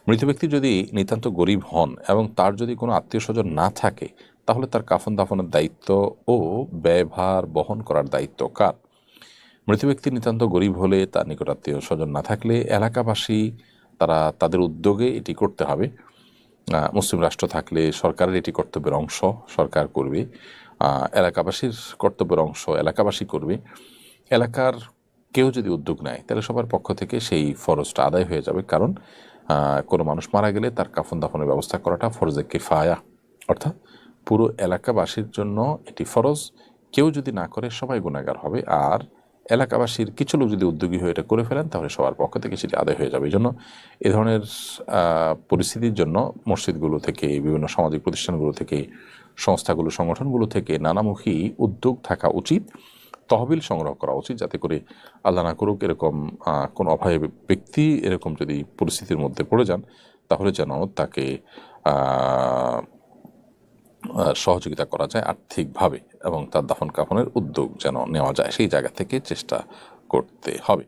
মৃত ব্যক্তি যদি নিতান্ত গরিব হন এবং তার যদি কোনো আত্মীয় স্বজন না থাকে, তাহলে তার কাফন দাফনের দায়িত্ব ও ব্যয়ভার বহন করার দায়িত্ব কার? মৃত ব্যক্তি নিতান্ত গরিব হলে, তার নিকট আত্মীয় স্বজন না থাকলে এলাকাবাসী তাদের উদ্যোগে এটি করতে হবে। মুসলিম রাষ্ট্র থাকলে সরকারের এটি কর্তব্যের অংশ, সরকার করবে। এলাকাবাসীর কর্তব্যের অংশ এলাকাবাসী করবে। এলাকার কেউ যদি উদ্যোগ নেয় তাহলে সবার পক্ষ থেকে সেই ফরজটা আদায় হয়ে যাবে। কারণ কোনো মানুষ মারা গেলে তার কাফন দাফনের ব্যবস্থা করাটা ফরজে কিফায়া, অর্থাৎ পুরো এলাকাবাসীর জন্য এটি ফরজ। কেউ যদি না করে সবাই গুনাহগার হবে। আর এলাকাবাসীর কিছু লোক যদি উদ্যোগী হয়ে এটা করে ফেলেন তাহলে সবার পক্ষ থেকে সেটি আদায় হয়ে যাবে। এই জন্য এ ধরনের পরিস্থিতির জন্য মসজিদগুলো থেকে, বিভিন্ন সামাজিক প্রতিষ্ঠানগুলো থেকে, সংস্থাগুলো, সংগঠনগুলো থেকে নানামুখী উদ্যোগ থাকা উচিত। তহবিল সংগ্রহ করা উচিত, যাতে করে আল্লাহ না করুক এরকম কোনো অভাবী ব্যক্তি এরকম যদি পরিস্থিতির মধ্যে পড়ে যান, তাহলে যেন তাকে সহযোগিতা করা যায় আর্থিকভাবে এবং তার দাফন কাফনের উদ্যোগ যেন নেওয়া যায়, সেই জায়গা থেকে চেষ্টা করতে হবে।